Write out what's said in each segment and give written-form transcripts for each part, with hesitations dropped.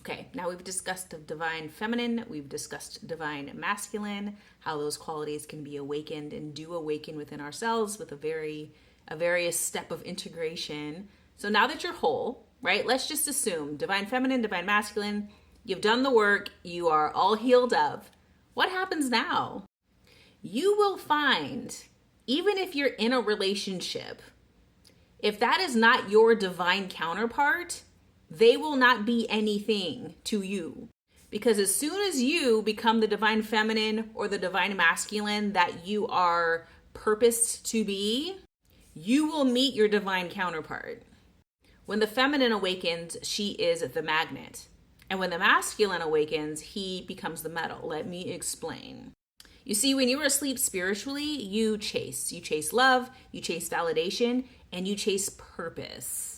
Okay, now we've discussed the divine feminine, we've discussed divine masculine, how those qualities can be awakened and do awaken within ourselves with a various step of integration. So now that you're whole, right? Let's just assume divine feminine, divine masculine, you've done the work, you are all healed up. What happens now? You will find, even if you're in a relationship, if that is not your divine counterpart, they will not be anything to you. Because as soon as you become the divine feminine or the divine masculine that you are purposed to be, you will meet your divine counterpart. When the feminine awakens, she is the magnet. And when the masculine awakens, he becomes the metal. Let me explain. You see, when you are asleep spiritually, you chase. You chase love, you chase validation, and you chase purpose.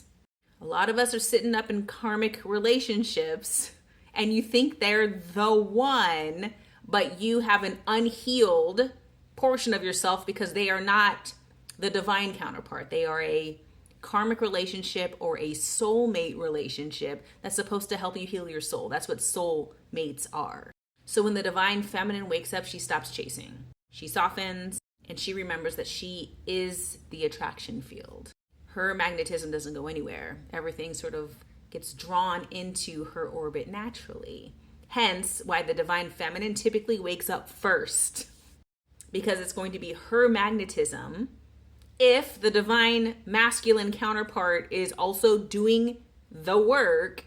A lot of us are sitting up in karmic relationships and you think they're the one, but you have an unhealed portion of yourself because they are not the divine counterpart. They are a karmic relationship or a soulmate relationship that's supposed to help you heal your soul. That's what soulmates are. So when the divine feminine wakes up, she stops chasing. She softens and she remembers that she is the attraction field. Her magnetism doesn't go anywhere. Everything sort of gets drawn into her orbit naturally. Hence, why the divine feminine typically wakes up first, because it's going to be her magnetism. If the divine masculine counterpart is also doing the work,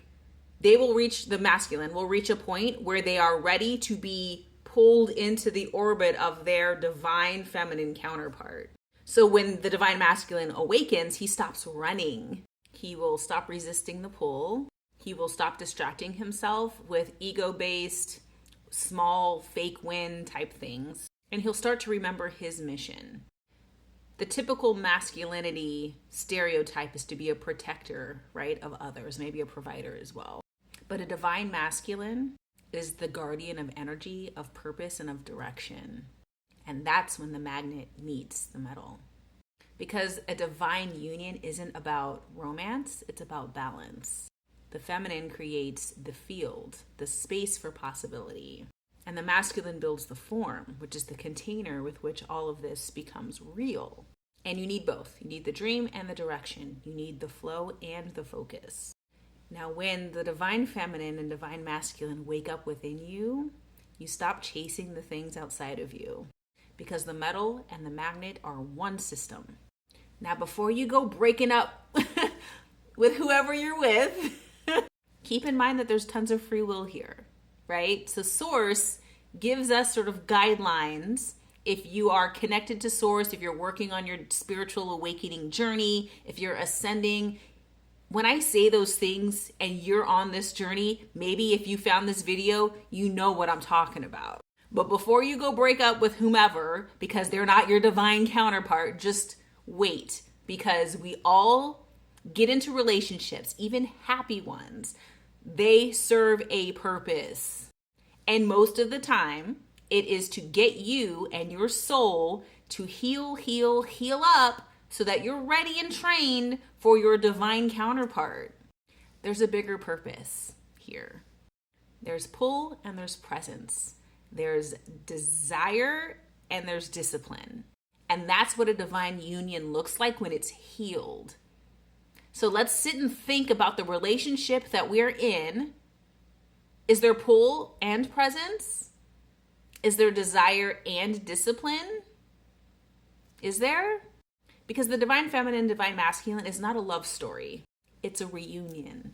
the masculine will reach a point where they are ready to be pulled into the orbit of their divine feminine counterpart. So when the divine masculine awakens, he stops running. He will stop resisting the pull. He will stop distracting himself with ego-based, small, fake win type things. And he'll start to remember his mission. The typical masculinity stereotype is to be a protector, right, of others, maybe a provider as well. But a divine masculine is the guardian of energy, of purpose, and of direction. And that's when the magnet meets the metal. Because a divine union isn't about romance, it's about balance. The feminine creates the field, the space for possibility. And the masculine builds the form, which is the container with which all of this becomes real. And you need both. You need the dream and the direction. You need the flow and the focus. Now, when the divine feminine and divine masculine wake up within you, you stop chasing the things outside of you. Because the metal and the magnet are one system. Now, before you go breaking up with whoever you're with, keep in mind that there's tons of free will here, right? So Source gives us sort of guidelines. If you are connected to Source, if you're working on your spiritual awakening journey, if you're ascending, when I say those things and you're on this journey, maybe if you found this video, you know what I'm talking about. But before you go break up with whomever, because they're not your divine counterpart, just wait. Because we all get into relationships, even happy ones. They serve a purpose. And most of the time, it is to get you and your soul to heal up so that you're ready and trained for your divine counterpart. There's a bigger purpose here. There's pull and there's presence. There's desire and there's discipline. And that's what a divine union looks like when it's healed. So let's sit and think about the relationship that we're in. Is there pull and presence? Is there desire and discipline? Is there? Because the divine feminine, divine masculine is not a love story. It's a reunion.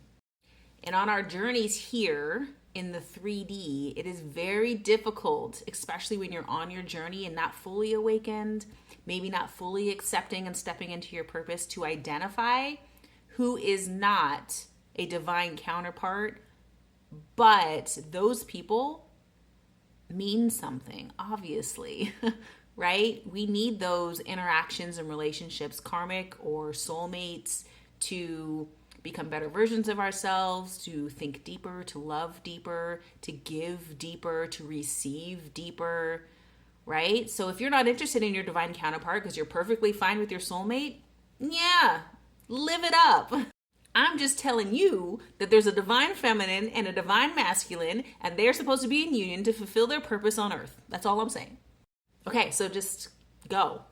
And on our journeys here in the 3D, it is very difficult, especially when you're on your journey and not fully awakened, maybe not fully accepting and stepping into your purpose, to identify who is not a divine counterpart. But those people mean something, obviously, right? We need those interactions and relationships, karmic or soulmates, to become better versions of ourselves, to think deeper, to love deeper, to give deeper, to receive deeper, right? So if you're not interested in your divine counterpart because you're perfectly fine with your soulmate, yeah, live it up. I'm just telling you that there's a divine feminine and a divine masculine, and they're supposed to be in union to fulfill their purpose on earth. That's all I'm saying. Okay, so just go.